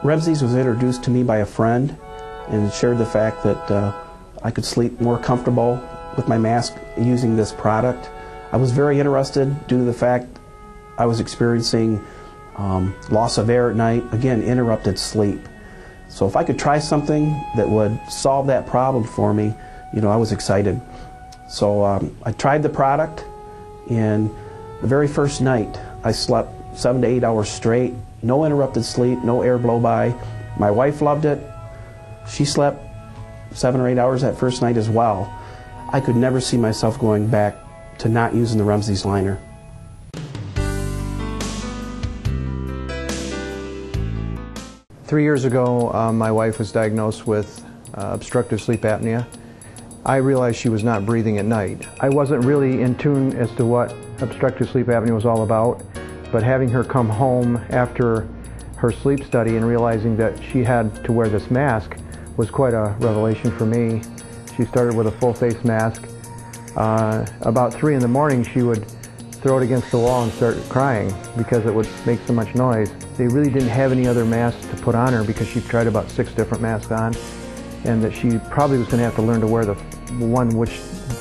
RemZzzs was introduced to me by a friend and shared the fact that I could sleep more comfortable with my mask using this product. I was very interested due to the fact I was experiencing loss of air at night, again, interrupted sleep. So if I could try something that would solve that problem for me, I was excited. So I tried the product, and the very first night I slept 7 to 8 hours straight, no interrupted sleep, no air blow by. My wife loved it. She slept 7 or 8 hours that first night as well. I could never see myself going back to not using the RemZzzs liner. Three years ago, my wife was diagnosed with obstructive sleep apnea. I realized she was not breathing at night. I wasn't really in tune as to what obstructive sleep apnea was all about, but having her come home after her sleep study and realizing that she had to wear this mask was quite a revelation for me. She started with a full face mask. About 3 in the morning, she would throw it against the wall and start crying because it would make so much noise. They really didn't have any other masks to put on her because she tried about 6 different masks on, and that she probably was going to have to learn to wear the one which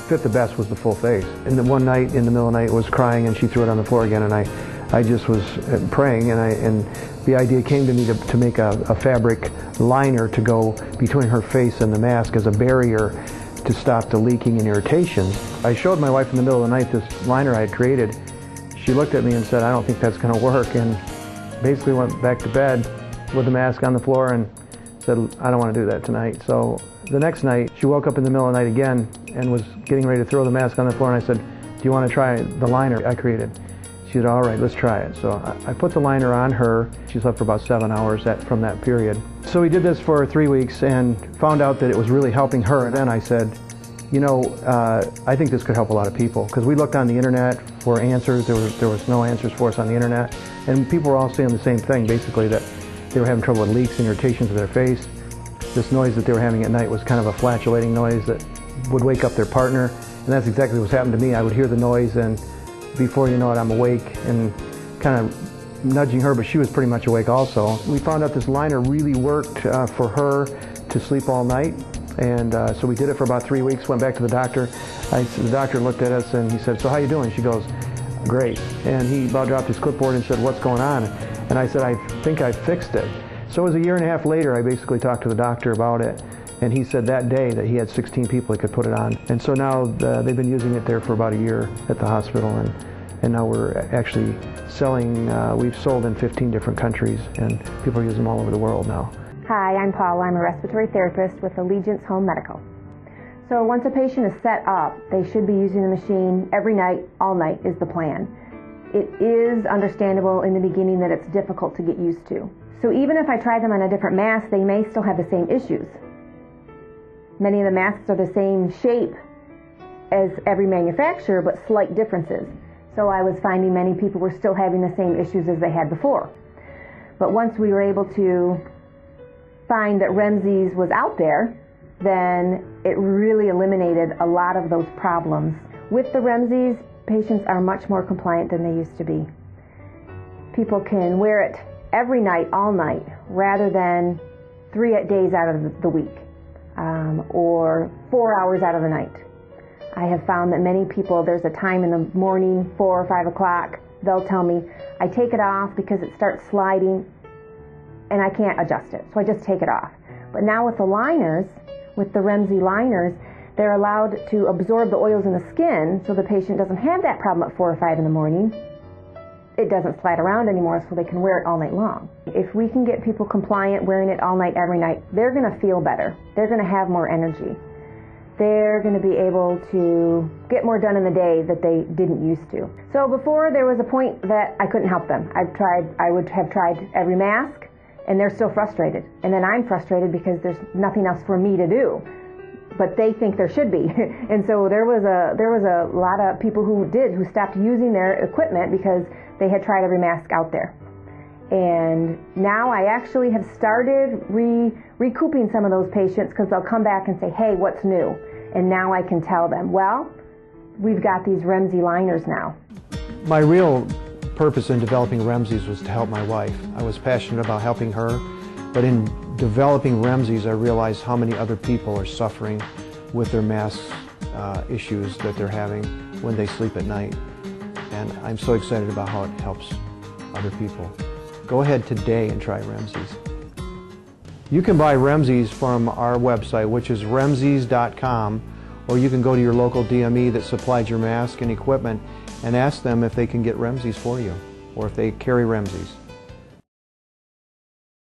fit the best was the full face. And then one night in the middle of the night was crying and she threw it on the floor again, and I just was praying, and the idea came to me to make a fabric liner to go between her face and the mask as a barrier to stop the leaking and irritations. I showed my wife in the middle of the night this liner I had created. She looked at me and said, "I don't think that's going to work," and basically went back to bed with the mask on the floor and said, "I don't want to do that tonight." So the next night she woke up in the middle of the night again and was getting ready to throw the mask on the floor, and I said, "Do you want to try the liner I created?" She said, "All right, let's try it." So I put the liner on her. She slept for about 7 hours from that period. So we did this for 3 weeks and found out that it was really helping her. And then I said, I think this could help a lot of people, because we looked on the internet for answers. There was no answers for us on the internet, and people were all saying the same thing, basically, that they were having trouble with leaks and irritations of their face. This noise that they were having at night was kind of a flatulating noise that would wake up their partner, and that's exactly what's happened to me. I would hear the noise, and before you know it, I'm awake and kind of nudging her, but she was pretty much awake also. We found out this liner really worked for her to sleep all night, and so we did it for about 3 weeks, went back to the doctor. The doctor looked at us and he said, "So how you doing?" She goes, "Great." And he about dropped his clipboard and said, "What's going on?" And I said, "I think I fixed it." So it was a year and a half later, I basically talked to the doctor about it, and he said that day that he had 16 people he could put it on. And so now they've been using it there for about a year at the hospital, and now we're actually selling, we've sold in 15 different countries, and people are using them all over the world now. Hi, I'm Paula. I'm a respiratory therapist with Allegiance Home Medical. So once a patient is set up, they should be using the machine every night, all night is the plan. It is understandable in the beginning that it's difficult to get used to. So even if I try them on a different mask, they may still have the same issues. Many of the masks are the same shape as every manufacturer, but slight differences. So I was finding many people were still having the same issues as they had before. But once we were able to find that RemZzzs was out there, then it really eliminated a lot of those problems. With the RemZzzs, patients are much more compliant than they used to be. People can wear it every night, all night, rather than 3 days out of the week, or 4 hours out of the night. I have found that many people, there's a time in the morning, 4 or 5 o'clock, they'll tell me, "I take it off because it starts sliding and I can't adjust it, so I just take it off." But now with the liners, with the RemZzzs liners, they're allowed to absorb the oils in the skin, so the patient doesn't have that problem at 4 or 5 in the morning. It doesn't slide around anymore, so they can wear it all night long. If we can get people compliant wearing it all night, every night, they're going to feel better. They're going to have more energy. They're going to be able to get more done in the day that they didn't used to. So before, there was a point that I couldn't help them. I would have tried every mask, and they're still frustrated. And then I'm frustrated because there's nothing else for me to do. But they think there should be. And so there was a lot of people who stopped using their equipment because they had tried every mask out there. And now I actually have started recouping some of those patients, because they'll come back and say, "Hey, what's new?" And now I can tell them, "Well, we've got these RemZzzs liners now." My real purpose in developing RemZzzs was to help my wife. I was passionate about helping her, But in developing RemZzzs, I realized how many other people are suffering with their mask issues that they're having when they sleep at night. And I'm so excited about how it helps other people. Go ahead today and try RemZzzs. You can buy RemZzzs from our website, which is RemZzzs.com, or you can go to your local DME that supplied your mask and equipment and ask them if they can get RemZzzs for you, or if they carry RemZzzs.